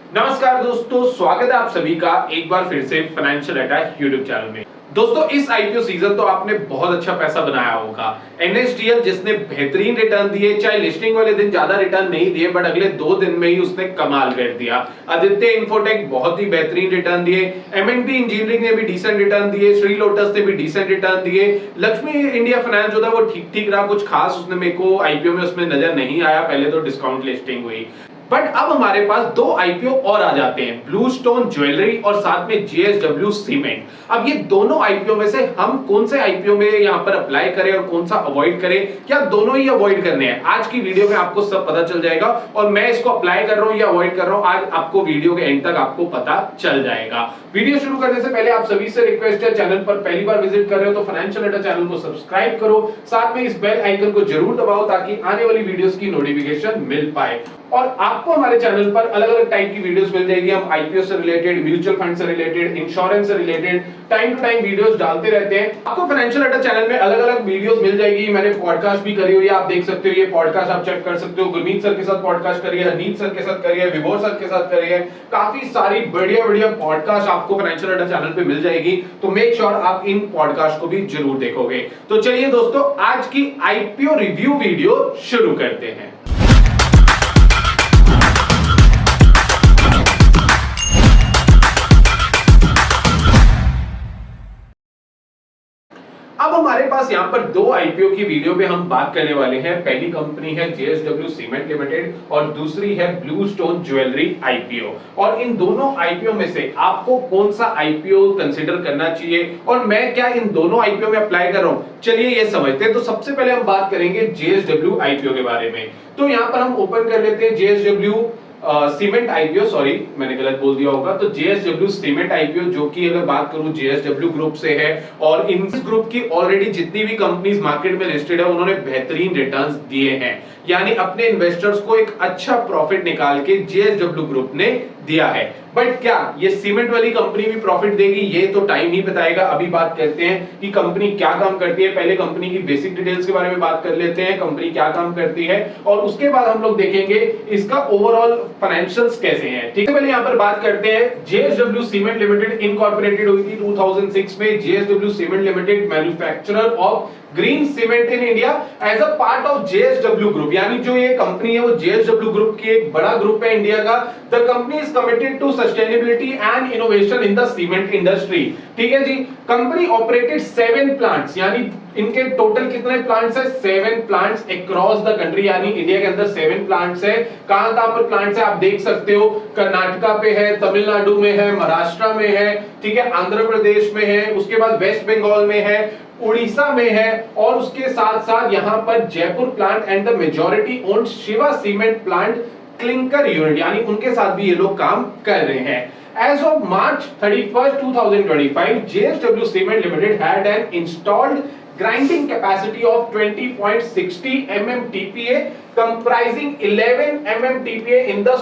नमस्कार दोस्तों, स्वागत है आप सभी का एक बार फिर से फाइनेंशियल डाटा यूट्यूब चैनल में। दोस्तों, इस आईपीओ सीजन तो आपने बहुत अच्छा पैसा बनाया होगा। एनएसडीएल जिसने बेहतरीन रिटर्न दिए, चाहे लिस्टिंग वाले दिन ज्यादा रिटर्न नहीं दिए बट अगले 2 दिन में ही उसने कमाल कर दिया। आदित्य इंफोटेक बहुत ही बेहतरीन रिटर्न दिए, एमएनबी इंजीनियरिंग ने भी डिसेंट रिटर्न दिए, श्री लोटस ने भी डिसेंट रिटर्न दिए, लक्ष्मी इंडिया फाइनेंस जो था वो ठीक ठीक रहा, कुछ खास उसने मेरे को आईपीओ में उसमें नजर नहीं आया। पहले तो डिस्काउंट लिस्टिंग हुई बट अब हमारे पास 2 आईपीओ और आ जाते हैं, ब्लू स्टोन ज्वेलरी और साथ में जेएसडब्ल्यू सीमेंट। अब ये दोनों आईपीओ में से हम कौन से आईपीओ में यहां पर अप्लाई करें और कौन सा अवॉइड करें, क्या दोनों ही अवॉइड करने हैं? आज की वीडियो में आपको सब पता चल जाएगा और मैं इसको अप्लाई कर रहा हूं या अवॉइड कर रहा हूं, आज आपको वीडियो के एंड तक आपको पता चल जाएगा। वीडियो शुरू करने से पहले आप सभी से रिक्वेस्ट है, चैनल पर पहली बार विजिट कर रहे हो तो फाइनेंशियल डाटा चैनल को सब्सक्राइब करो, साथ में इस बेल आइकन को जरूर दबाओ ताकि आने वाली वीडियोस की नोटिफिकेशन मिल पाए। और आपको हमारे चैनल पर अलग अलग टाइप की वीडियोस मिल जाएगी। हम आईपीओ से रिलेटेड, म्यूचुअल फंड से रिलेटेड, इंश्योरेंस से related time to time videos डालते रहते हैं। आपको फाइनेंशियल डाटा चैनल में अलग अलग वीडियोस मिल जाएगी। मैंने पॉडकास्ट भी करी हुई है, आप देख सकते हो। ये पॉडकास्ट आप चेक कर सकते हो। गुरमीत सर के साथ पॉडकास्ट करी है, हनीफ सर के साथ करी है, विभोर सर के साथ करी है। काफी सारी बढ़िया बढ़िया पॉडकास्ट आपको फाइनेंशियल डाटा चैनल पे मिल जाएगी, तो मेक श्योर आप इन पॉडकास्ट को भी जरूर देखोगे। तो चलिए दोस्तों, आज की आईपीओ रिव्यू वीडियो शुरू करते हैं। अब हमारे पास यहां पर 2 आईपीओ की वीडियो पे हम बात करने वाले हैं। पहली कंपनी है जेएसडब्ल्यू सीमेंट लिमिटेड और दूसरी है ब्लू स्टोन ज्वेलरी आईपीओ। और इन दोनों आईपीओ में से आपको कौन सा आईपीओ कंसीडर करना चाहिए और मैं क्या इन दोनों आईपीओ में अप्लाई कर रहा हूं, चलिए ये समझते हैं। तो सबसे पहले हम बात करेंगे जेएसडब्ल्यू आईपीओ के बारे में। तो यहां पर हम ओपन कर लेते हैं जेएसडब्ल्यू सीमेंट आईपीओ, सॉरी मैंने गलत बोल दिया होगा। तो जेएसडब्ल्यू सीमेंट आईपीओ, जो कि अगर बात करूं जेएसडब्ल्यू ग्रुप से है और इस ग्रुप की ऑलरेडी जितनी भी कंपनीज मार्केट में लिस्टेड है उन्होंने बेहतरीन रिटर्न्स दिए हैं, यानी अपने इन्वेस्टर्स को एक अच्छा प्रॉफिट निकाल के जेएसडब्ल्यू ग्रुप ने दिया है। बट क्या ये सीमेंट वाली कंपनी भी प्रॉफिट देगी, ये तो टाइम ही बताएगा। अभी बात करते हैं कि कंपनी क्या काम करती है। पहले कंपनी की बेसिक डिटेल्स के बारे में बात कर लेते हैं, कंपनी क्या काम करती है, और उसके बाद हम लोग देखेंगे इसका ओवरऑल फाइनेंशियल्स कैसे हैं। ठीक है, पहले यहां पर बात करते हैं। जेएसडब्ल्यू सीमेंट लिमिटेड इनकॉर्पोरेटेड हुई थी 2006 में। JSW cement limited manufacturer of green cement in India as a part of JSW group, यानी जो ये कंपनी है वो जेएसडब्ल्यू ग्रुप की एक बड़ा ग्रुप है इंडिया का। The company is committed to sustainability and innovation in the cement industry. ठीक है जी। कंपनी ऑपरेटेड 7 प्लांट्स, यानी इनके टोटल कितने प्लांट्स है? 7 प्लांट्स अक्रॉस द कंट्री, यानी इंडिया के अंदर 7 प्लांट्स है। कहां कहां पर प्लांट्स है आप देख सकते हो। कर्नाटका पे है, तमिलनाडु में है, महाराष्ट्र में है, ठीक है, आंध्र प्रदेश में है, उसके बाद वेस्ट बंगाल में है, उड़ीसा में है, और उसके साथ साथ यहां पर Jaipur plant and the majority owned Shiva cement plant clinker unit, यानी उनके साथ भी ये लोग काम कर रहे हैं। As of March 31st, 2025, JSW Cement Limited had an installed grinding capacity of 20.60 MMTPA, comprising 11 MMTPA in the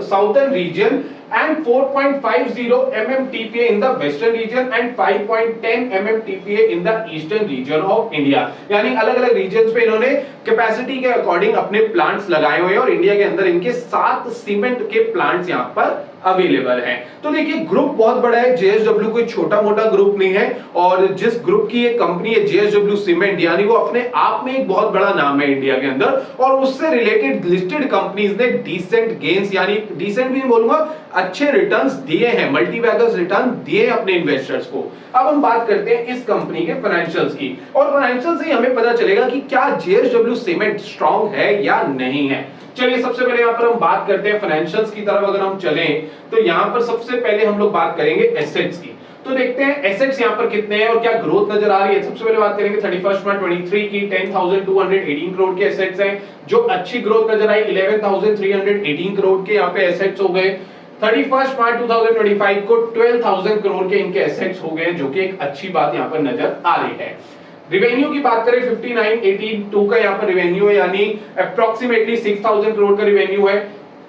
southern region and 4.50 MMTPA in the western region and 5.10 MMTPA in the eastern region of India। यानी अलग अलग regions पे इन्होंने capacity के according अपने plants लगाए हुए हैं और इंडिया के अंदर इनके 7 सीमेंट के प्लांट्स यहाँ पर अवेलेबल है। तो देखिए, ग्रुप बहुत बड़ा है। जेएसडब्ल्यू कोई छोटा मोटा ग्रुप नहीं है, और जिस ग्रुप की ये कंपनी है जेएसडब्ल्यू सीमेंट, यानी वो अपने आप में एक बहुत बड़ा नाम है इंडिया के अंदर, और उससे रिलेटेड लिस्टेड कंपनीज ने डिसेंट गेन्स, यानी डिसेंट भी बोलूंगा, अच्छे रिटर्न्स दिए हैं, मल्टीबैगर्स रिटर्न दिए अपने इन्वेस्टर्स को। अब हम बात करते हैं इस कंपनी के फाइनेंशियल्स की, और फाइनेंशियल से ही हमें पता चलेगा कि क्या जेएसडब्ल्यू सीमेंट स्ट्रांग है या नहीं है। चलिए सबसे पहले यहाँ पर हम बात करते हैं फाइनेंशियल्स की तरफ। अगर हम चलें तो यहाँ पर सबसे पहले हम लोग बात करेंगे एसेट्स की। तो देखते हैं एसेट्स यहाँ पर कितने हैं और क्या ग्रोथ नजर आ रही है। सबसे पहले बात करेंगे 31 मार्च 23 की 10,218 करोड़ के एसेट्स हैं, जो अच्छी ग्रोथ नजर आई। 11,318 करोड़ के यहाँ पे एसेट्स हो गए। 31 मार्च 2025 को 12,000 करोड़ के इनके एसेट्स हो गए, जो कि एक अच्छी बात यहाँ पर नजर आ रही है। रिवेन्यू की बात करें 5982 का यहाँ पर रिवेन्यू है, यानी अप्रोक्सीमेटली 6,000 करोड़ का रिवेन्यू है।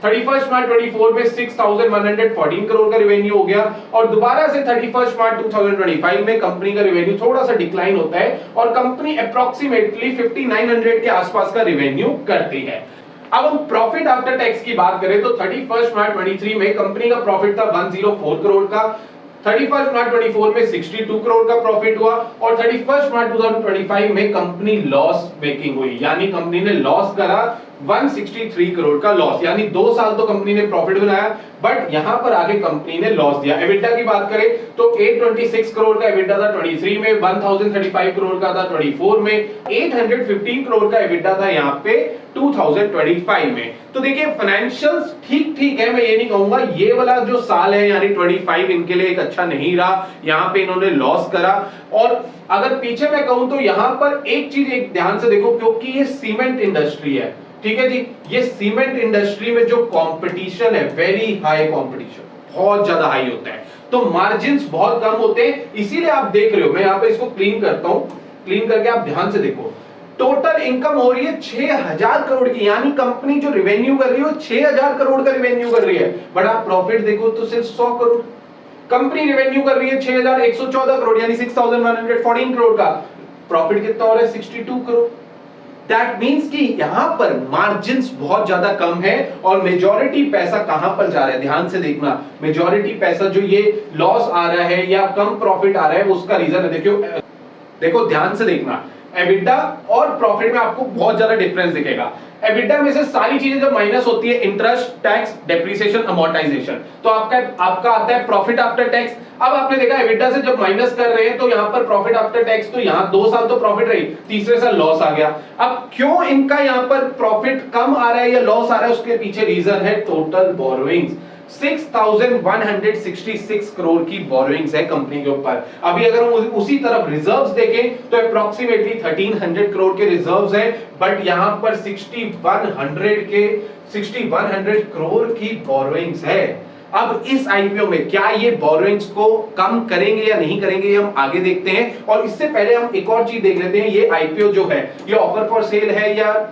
31 मार्च 24 में 6,114 करोड़ का रिवेन्यू हो गया, और दोबारा से 31 मार्च 2025 में कंपनी का रिवेन्यू थोड़ा सा डिक्लाइन होता है और कंपनी अप्रोक्सीमेटली 5,900 के आसपास का रिवेन्यू करती है। अब हम प्रॉफिट आफ्टर टैक्स की बात करें तो 31 मार्च 23 में कंपनी का प्रॉफिट था 104 करोड़ का, 31 मार्च 24 में 62 करोड़ का प्रॉफिट हुआ और 31 मार्च 2025 में कंपनी लॉस मेकिंग हुई, यानी कंपनी ने लॉस करा 163 करोड़ का लॉस, यानी 2 साल तो कंपनी ने प्रॉफिट बनाया बट यहां पर आगे कंपनी ने लॉस दिया। एबिटा की बात करें तो 826 करोड़ का एबिटा था 23 में, 1035 करोड़ का था 24 में, 815 करोड़ का एबिटा था यहां पे 2025 में। तो देखिए फाइनेंशियल्स ठीक ठीक है, मैं ये नहीं कहूंगा ये वाला जो साल है यानी 25 इनके लिए एक अच्छा नहीं रहा, यहां पे इन्होंने लॉस करा। और अगर पीछे मैं कहूं तो यहां पर एक चीज एक ध्यान से देखो, क्योंकि ये सीमेंट इंडस्ट्री है, ठीक है जी, ये सीमेंट इंडस्ट्री में जो कंपटीशन है वेरी हाई कंपटीशन, बहुत ज्यादा हाई होता है, तो मार्जिन्स बहुत कम होते हैं, इसीलिए आप देख रहे हो मैं यहां पे इसको क्लीन करता हूं, क्लीन करके आप ध्यान से देखो टोटल इनकम हो रही है 6000 करोड़ की, यानी कंपनी जो रेवेन्यू कर रही है वो 6000 करोड़ का रेवेन्यू कर रही है, बट आप प्रॉफिट देखो तो सिर्फ 100 करोड़। कंपनी रेवेन्यू कर रही है 6114 करोड़ यानी 6114 करोड़ का, प्रॉफिट कितना हो रहा है 62 करोड़। दैट मींस कि यहां पर मार्जिन्स बहुत ज्यादा कम है और मेजॉरिटी पैसा कहां पर जा रहा है, ध्यान से देखना, मेजॉरिटी पैसा जो ये लॉस आ रहा है या कम प्रॉफिट आ रहा है उसका रीजन है, देखो ध्यान से देखना, एबिटा और प्रॉफिट में आपको बहुत ज्यादा डिफरेंस दिखेगा। एबिटा में से सारी चीजें जब माइनस होती है, इंटरेस्ट, टैक्स, डेप्रिसिएशन, अमोर्टाइजेशन, तो आपका आता है प्रॉफिट आफ्टर टैक्स। अब आपने देखा एबिटा से जब माइनस कर रहे हैं तो यहां पर प्रॉफिट आफ्टर टैक्स, तो यहां 2 साल तो प्रॉफिट रही, तीसरे साल लॉस आ गया। अब क्यों इनका यहां पर प्रॉफिट कम आ रहा है या लॉस आ रहा है, उसके पीछे रीजन है टोटल बोरोइंग्स, 6166 करोड़ की बोरोइंग्स है कंपनी के ऊपर। अभी अगर हम उसी तरफ रिजर्व्स देखें तो अप्रोक्सीमेटली 1300 करोड़ के रिजर्व्स हैं, बट यहां पर 6100 करोड़ की बोरोइंग्स है। अब इस आईपीओ में क्या ये बोरोइंग्स को कम करेंगे या नहीं करेंगे, ये हम आगे देखते हैं। और इससे पहले हम एक और चीज देख लेते हैं, ये आईपीओ जो है ये ऑफर फॉर सेल है या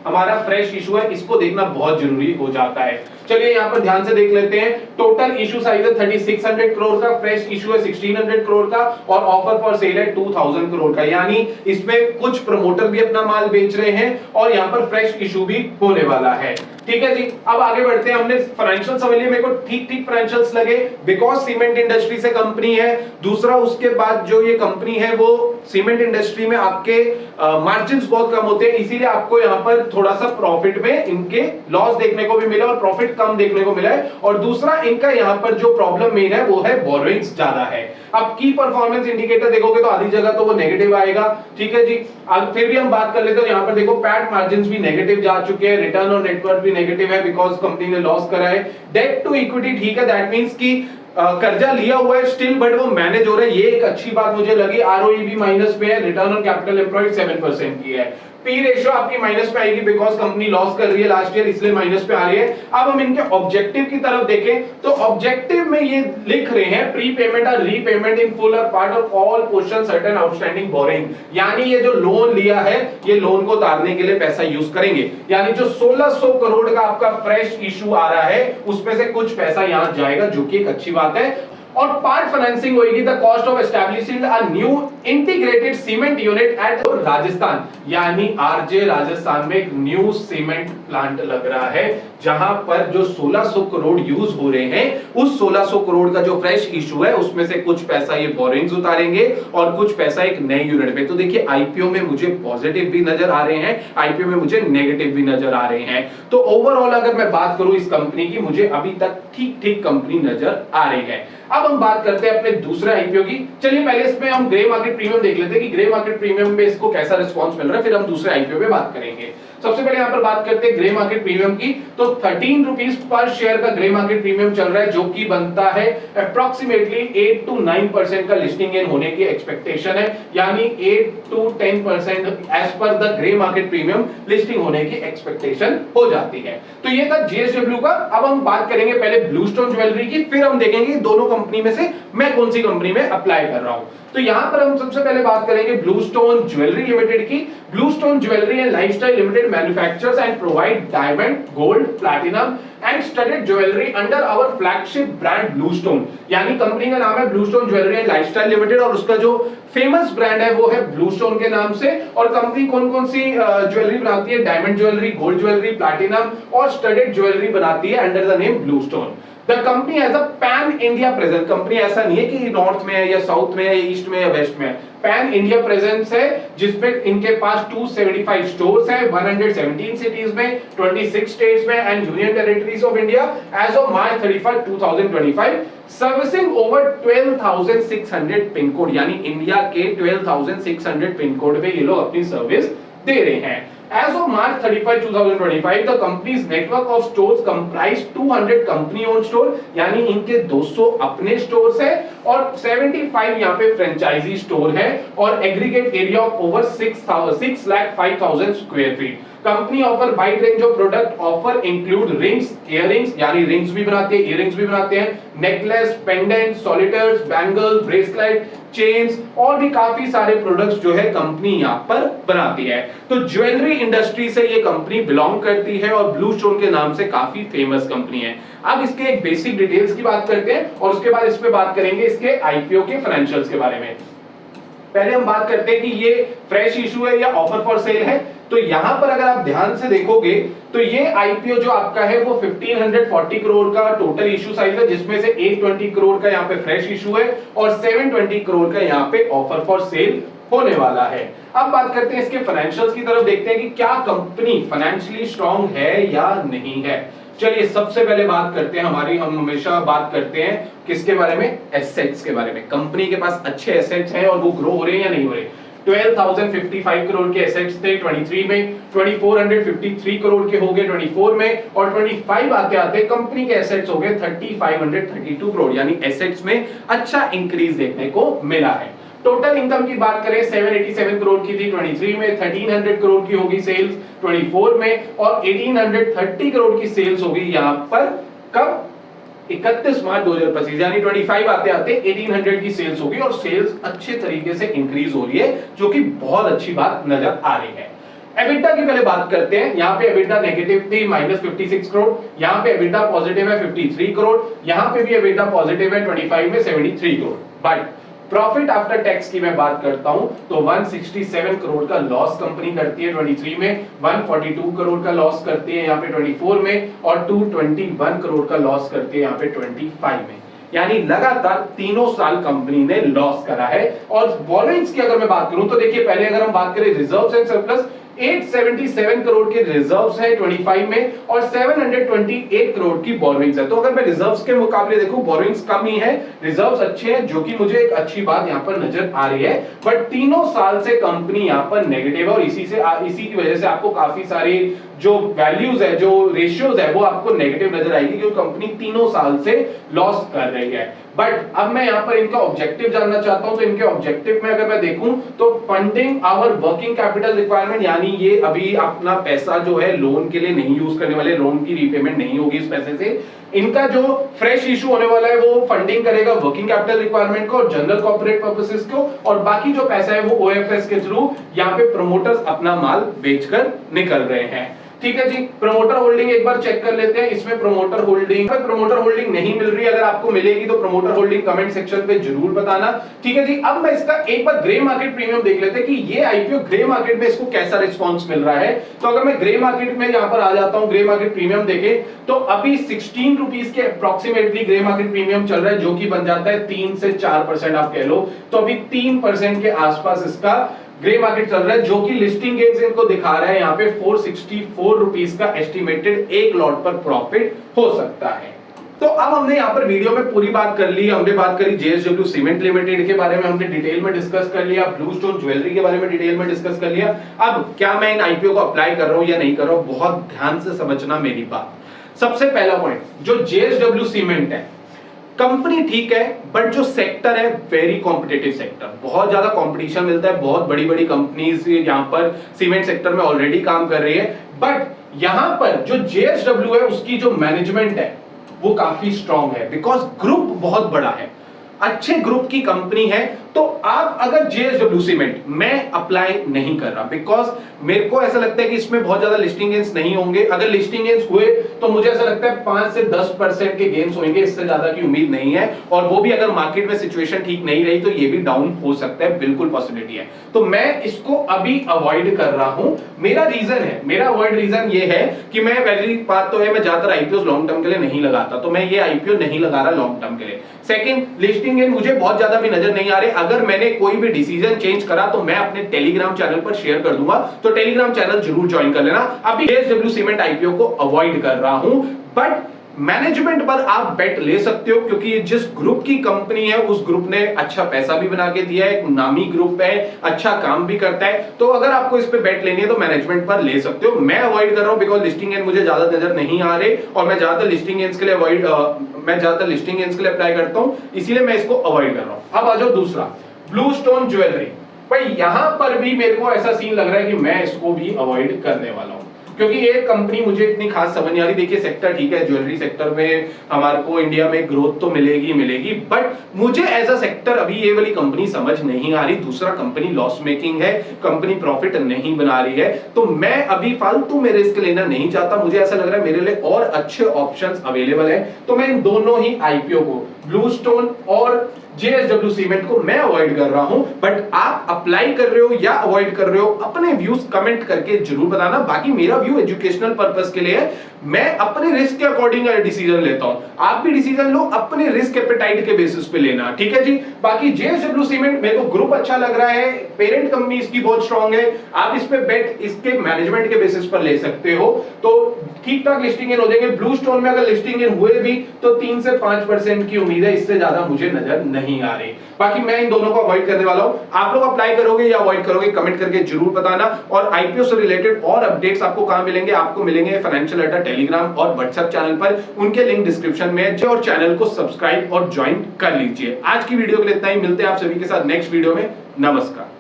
हमारा फ्रेश इशू है, इसको देखना बहुत जरूरी हो जाता है। चलिए यहां पर ध्यान से देख लेते हैं, टोटल इशू साइज है 3600 करोड़ का, फ्रेश इशू है 1600 करोड़ का और ऑफर फॉर सेल है 2000 करोड़ का, यानी इसमें कुछ प्रमोटर भी अपना माल बेच रहे हैं और यहां पर फ्रेश इशू भी होने वाला है। ठीक है जी, अब आगे बढ़ते हैं। हमने फाइनेंशियल समझ लिए, मेरे को ठीक ठीक फाइनेंशियल्स लगे बिकॉज सीमेंट इंडस्ट्री से कंपनी है। दूसरा उसके बाद जो ये कंपनी है वो सीमेंट इंडस्ट्री में आपके मार्जिन्स बहुत कम होते हैं, इसीलिए आपको यहां पर थोड़ा सा प्रॉफिट में इनके लॉस देखने को भी मिला और प्रॉफिट कम देखने को मिला है। और दूसरा इनका यहां पर जो प्रॉब्लम मेन है वो है बोरोइंग्स ज्यादा है। अब की परफॉर्मेंस इंडिकेटर देखोगे तो आधी जगह तो वो नेगेटिव आएगा, ठीक है जी। अब फिर भी हम बात कर लेते हैं, यहां पर देखो पैट मार्जिन्स भी नेगेटिव जा चुके हैं, रिटर्न ऑन नेटवर्थ भी नेगेटिव है बिकॉज कंपनी ने लॉस करा है। डेट टू इक्विटी ठीक है, दैट मींस कि कर्जा लिया हुआ है स्टिल बट वो मैनेज हो रहा है, ये एक अच्छी बात मुझे लगी। आरओई भी माइनस पे है, रिटर्न ऑन कैपिटल एम्प्लॉयड 7% की है। पी रेशियो आपकी माइनस पे आएगी बिकॉज कंपनी लॉस कर रही है लास्ट ईयर, इसलिए माइनस पे आ रही है। अब हम इनके ऑब्जेक्टिव की तरफ देखें तो ऑब्जेक्टिव में ये लिख रहे हैं प्री पेमेंट और रीपेमेंट इन फुल और part of all portion certain outstanding boring, यानी ये जो लोन लिया है ये लोन को उतारने के लिए पैसा यूज करेंगे, यानी जो 1600 करोड़ का आपका फ्रेश इशू आ रहा है उसमें से कुछ पैसा यहां जाएगा, जो कि एक अच्छी बात है। और पार्ट फाइनेंसिंग होगी the cost of establishing a new integrated cement unit at Rajasthan, यानी आरजे राजस्थान में एक न्यू सीमेंट प्लांट लग रहा है जहां पर जो 1600 करोड़ यूज हो रहे हैं उस 1600 करोड़ का जो फ्रेश इशू है उसमें से कुछ पैसा ये बोरिंग्स उतारेंगे और कुछ पैसा एक नए यूनिट में। तो देखिए आईपीओ में मुझे पॉजिटिव भी नजर आ रहे हैं, आईपीओ में मुझे नेगेटिव भी नजर आ रहे हैं। तो ओवरऑल अगर मैं बात करूं इस कंपनी की, मुझे अभी तक ठीक ठीक कंपनी नजर आ रही है। अब हम बात करते हैं अपने दूसरे आईपीओ की। चलिए पहले इसमें हम ग्रे मार्केट प्रीमियम देख लेते हैं कि ग्रे मार्केट प्रीमियम पे इसको कैसा रिस्पांस मिल रहा है, फिर हम दूसरे आईपीओ पे बात करेंगे। सबसे पहले यहां पर बात करते हैं ग्रे मार्केट प्रीमियम की, तो 13 रुपीस पर शेयर का ग्रे मार्केट प्रीमियम चल रहा है, जो कि बनता है अप्रोक्सीमेटली 8 to 9% का लिस्टिंग गेन होने की एक्सपेक्टेशन है, यानी 8 to 10% as per the grey market premium listing होने की एक्सपेक्टेशन हो जाती है। तो ये था जेएसडब्ल्यू का। अब हम बात करेंगे पहले ब्लूस्टोन ज्वेलरी की, फिर हम देखेंगे दोनों कंपनी में से मैं कौन सी कंपनी में अप्लाई कर रहा हूं। तो यहां पर हम सबसे पहले बात करेंगे ब्लू स्टोन ज्वेलरी लिमिटेड की। Blue Stone Jewellery and Lifestyle Limited manufactures and provide diamond, gold, platinum and studded jewellery under our flagship brand Blue Stone. यानी कंपनी का नाम है Blue Stone Jewellery and Lifestyle Limited और उसका जो famous brand है वो है ब्लू स्टोन के नाम से। और कंपनी कौन कौन सी ज्वेलरी बनाती है? Diamond jewellery, gold jewellery, platinum और स्टडेड ज्वेलरी बनाती है under the name blue stone. The company has a pan India presence. Company ऐसा नहीं है कि नॉर्थ में है या साउथ में है या ईस्ट में या वेस्ट में है, पैन इंडिया प्रेजेंस है जिसपे इनके पास 275 स्टोर्स है 117 सिटीज में, 26 स्टेट्स में and union territories of India as of March 31 2025, servicing over 12,600 pin code. यानी इंडिया के 12,600 पिन कोड पे ये लोग अपनी सर्विस दे रहे हैं। As of March 31, 2025, the company's network of stores comprised 200 company-owned store, यानी इनके 200 अपने स्टोर्स है और 75 यहाँ पे फ्रेंचाइजी स्टोर है और aggregate area of over 6,05,000 square feet. Company offer wide range of product, offer include rings, earrings, यानी रिंग्स भी बनाते हैं, इयररिंग्स भी बनाते हैं, necklace, pendant, solitaires, bangle, bracelet, chains और भी काफी सारे प्रोडक्ट्स जो है कंपनी यहां पर बनाती है। तो ज्वेलरी इंडस्ट्री से ये कंपनी बिलोंग करती है और ब्लू स्टोन के नाम से काफी फेमस कंपनी है। अब इसके एक बेसिक डिटेल्स की बात करते हैं और उसके बाद इस पे बात करेंगे इसके आईपीओ के फाइनेंशियल्स के बारे में। पहले हम बात करते हैं कि ये फ्रेश इशू है या ऑफर फॉर सेल है। तो यहां पर अगर आप ध्यान से देखोगे तो ये आईपीओ जो आपका है वो 1540 करोड़ का टोटल इशू साइज है, जिसमें से 820 करोड़ का यहाँ पे फ्रेश इशू है और 720 करोड़ का यहाँ पे ऑफर फॉर सेल होने वाला है। अब बात करते हैं इसके फाइनेंशियल्स की तरफ, देखते हैं कि क्या कंपनी फाइनेंशियली स्ट्रांग है या नहीं है। चलिए सबसे पहले बात करते हैं हम हमेशा बात करते हैं किसके बारे में? एसेट्स के बारे में। कंपनी के पास अच्छे एसेट्स हैं और वो ग्रो हो रहे हैं या नहीं हो रहे। 12,055 करोड़ के एसेट्स थे 23 में, 2,453 करोड़ के हो गए 24 में और 25 आते आते कंपनी के एसेट्स हो गए 3,532 करोड़। यानी एसेट्स में अच्छा इंक्रीज देखने को मिला है। टोटल इनकम की बात करें 787 करोड़ की थी 23 में, 1300 करोड़ की होगी सेल्स 24 में और 1830 करोड़ की सेल्स होगी यहां पर कब? 31 मार्च 2025। यानी 25 आते आते 1800 की सेल्स होगी और सेल्स अच्छे तरीके से इंक्रीज हो रही है, जो कि बहुत अच्छी बात नजर आ रही है। एबिटा की पहले बात करते हैं। यहाँ पे एबिटा नेगेटिव थी -56 करोड़, यहाँ पे एबिटा पॉजिटिव है 53 करोड़, यहाँ पे भी एबिटा पॉजिटिव है 25 में 73 crore. But profit after tax की मैं बात करता हूं तो 167 करोड़ का लॉस कंपनी करती है 23 में, 142 करोड़ का लॉस करती है यहाँ पे 24 में और 221 करोड़ का लॉस करती है यहाँ पे 25 में। यानी लगातार तीनों साल कंपनी ने लॉस करा है। और बोरोइंग्स की अगर मैं बात करूं तो देखिए, पहले अगर हम बात करें रिजर्व्स एंड सरप्लस, 877 करोड़ के रिजर्व्स है 25 में और 728 करोड़ की बोरोइंग्स है। तो अगर मैं रिजर्व्स के मुकाबले देखूं बोरोइंग्स कम ही है, रिजर्व्स अच्छे हैं, जो कि मुझे एक अच्छी बात यहां पर नजर आ रही है। बट तीनों साल से कंपनी यहां पर नेगेटिव है और इसी की वजह से आपको काफी सारी जो वैल्यूज है, जो रेशियोज है, वो आपको नेगेटिव नजर आएगी क्योंकि कंपनी तीनों साल से लॉस कर रही है। बट अब मैं यहां पर इनका ऑब्जेक्टिव जानना चाहता हूं। तो इनके ऑब्जेक्टिव में अगर मैं देखूं तो funding our working capital requirement, यानी ये अभी अपना पैसा जो है लोन के लिए नहीं यूज करने वाले, लोन की रीपेमेंट नहीं होगी इस पैसे से। इनका जो फ्रेश इशू होने वाला है वो फंडिंग करेगा वर्किंग कैपिटल रिक्वायरमेंट को और जनरल कॉर्पोरेट पर्पसेस को, और बाकी जो पैसा है वो ओएफएस के थ्रू यहाँ पे प्रोमोटर्स अपना माल बेचकर निकल रहे हैं। ठीक है जी, प्रमोटर होल्डिंग एक बार चेक कर लेते हैं। इसमें प्रमोटर होल्डिंग नहीं मिल रही, अगर आपको मिलेगी तो प्रमोटर होल्डिंग कमेंट सेक्शन पे जरूर बताना। ठीक है जी, अब मैं इसका एक बार ग्रे मार्केट प्रीमियम देख लेते हैं कि ये आईपीओ ग्रे मार्केट में इसको कैसा रिस्पांस मिल रहा है। तो अगर मैं ग्रे मार्केट में यहां पर आ जाता हूं, ग्रे मार्केट प्रीमियम देखें तो अभी 16 रुपीस के अप्रोक्सीमेटली ग्रे मार्केट प्रीमियम चल रहा है, जो कि बन जाता है 3 से 4% आप कह लो। तो अभी 3% के आसपास इसका ग्रे मार्केट चल रहा है, जो कि लिस्टिंग गेन्स इनको दिखा रहा है यहाँ पे 464 रुपीस का एस्टिमेटेड एक लॉट पर प्रॉफिट हो सकता है। तो अब हमने यहाँ पर वीडियो में पूरी बात कर ली। हमने बात करी जेएसडब्ल्यू सीमेंट लिमिटेड के बारे में, हमने डिटेल में डिस्कस कर लिया, ब्लू स्टोन ज्वेलरी के बारे में डिटेल में डिस्कस कर लिया। अब क्या मैं इन आईपीओ को अप्लाई कर रहा हूं या नहीं कर रहा हूं, बहुत ध्यान से समझना मेरी बात। सबसे पहला पॉइंट, जो जेएसडब्ल्यू सीमेंट है कंपनी ठीक है, बट जो सेक्टर है वेरी कॉम्पिटिटिव सेक्टर, बहुत ज्यादा कंपटीशन मिलता है, बहुत बड़ी बड़ी कंपनीज यहां पर सीमेंट सेक्टर में ऑलरेडी काम कर रही है। बट यहां पर जो जेएसडब्ल्यू है उसकी जो मैनेजमेंट है वो काफी स्ट्रांग है, बिकॉज ग्रुप बहुत बड़ा है। अच्छे ग्रुप की कंपनी है, तो आप अगर जेएसडब्ल्यू सीमेंट मैं अप्लाई नहीं कर रहा, बिकॉज मेरे को ऐसा लगता है कि इसमें बहुत ज्यादा लिस्टिंग गेन्स नहीं होंगे। अगर लिस्टिंग गेन्स हुए तो मुझे ऐसा लगता है 5 से 10% के गेन्स होंगे, इससे ज्यादा की उम्मीद नहीं है। और वो भी अगर मार्केट में सिचुएशन ठीक नहीं रही तो ये भी डाउन हो सकता है, बिल्कुल पॉसिबिलिटी है। तो मैं इसको अभी अवॉइड कर रहा हूं। मेरा रीजन है, मेरा अवॉइड रीजन ये है कि मैं पहली बात तो है मैं ज्यादातर आईपीओ लॉन्ग टर्म के लिए नहीं लगाता, तो मैं ये आईपीओ नहीं लगा रहा लॉन्ग टर्म के लिए। सेकंड, लिस्टिंग गेन मुझे बहुत ज्यादा भी नजर नहीं आ रहे। अगर मैंने कोई भी डिसीजन चेंज करा तो मैं अपने टेलीग्राम चैनल पर शेयर कर दूंगा, तो टेलीग्राम चैनल जरूर ज्वाइन कर लेना। अभी जेएसडब्ल्यू सीमेंट आईपीओ को अवॉइड कर रहा हूं, बट मैनेजमेंट पर आप बेट ले सकते हो, क्योंकि जिस ग्रुप की कंपनी है उस ग्रुप ने अच्छा पैसा भी बना के दिया है, एक नामी ग्रुप है, अच्छा काम भी करता है। तो अगर आपको इस पे बेट लेनी है तो मैनेजमेंट पर ले सकते हो। मैं अवॉइड कर रहा हूं बिकॉज लिस्टिंग गेन मुझे ज्यादा नजर नहीं आ रहे, और मैं ज्यादातर लिस्टिंग गेन्स के लिए अप्लाई करता हूं, इसीलिए मैं इसको अवॉइड कर रहा हूं। अब आ जाओ दूसरा, ब्लू स्टोन ज्वेलरी। भाई यहां पर भी मेरे को ऐसा सीन लग रहा है कि मैं इसको भी अवॉइड करने वाला हूं, क्योंकि ये कंपनी मुझे इतनी खास समझ नहीं आ रही। देखिए सेक्टर ठीक है, ज्वेलरी सेक्टर में हमारे को इंडिया में ग्रोथ तो मिलेगी मिलेगी, बट मुझे ऐसा सेक्टर अभी ये वाली कंपनी समझ नहीं आ रही। दूसरा, कंपनी लॉस मेकिंग है, कंपनी प्रॉफिट नहीं बना रही है, तो मैं अभी फालतू में रिस्क लेना नहीं चाहता। मुझे ऐसा लग रहा है मेरे लिए और अच्छे ऑप्शंस अवेलेबल है, तो मैं इन दोनों ही आईपीओ को, ब्लू स्टोन और जेएसडब्ल्यू सीमेंट को मैं अवॉइड कर रहा हूं। बट आप अप्लाई कर रहे हो या अवॉइड कर रहे हो, अपने व्यूज कमेंट करके जरूर बताना। बाकी मेरा व्यू एजुकेशनल पर्पस के लिए है, मैं अपने रिस्क के अकॉर्डिंग डिसीजन लेता हूं। आप भी डिसीजन लो अपने रिस्क एपेटाइट के बेसिस पे लेना, ठीक है जी। बाकी जेएसडब्ल्यू सीमेंट मेरे को ग्रुप अच्छा लग रहा है, पेरेंट कंपनी इसकी बहुत स्ट्रांग है, आप इस पे बेट इसके मैनेजमेंट के बेसिस पर ले सकते हो, तो ठीक ठाक लिस्टिंग इन हो जाएंगे। ब्लू स्टोन में अगर लिस्टिंग इन हुए भी तो 3 से 5% की उम्मीद है, इससे ज्यादा मुझे नजर नहीं आ रही। बाकी मैं इन दोनों को अवॉइड करने वाला हूं। आप लोग अप्लाई करोगे या अवॉइड करोगे, कमेंट करके जरूर बताना। और आईपीओ से रिलेटेड और अपडेट्स आपको कहां मिलेंगे? आपको मिलेंगे फाइनेंशियल अड्डा टेलीग्राम और व्हाट्सएप चैनल पर, उनके लिंक डिस्क्रिप्शन में है, और चैनल को सब्सक्राइब और ज्वाइन कर लीजिए। आज की वीडियो के लिए इतना ही, मिलते हैं आप सभी के साथ नेक्स्ट वीडियो में। नमस्कार।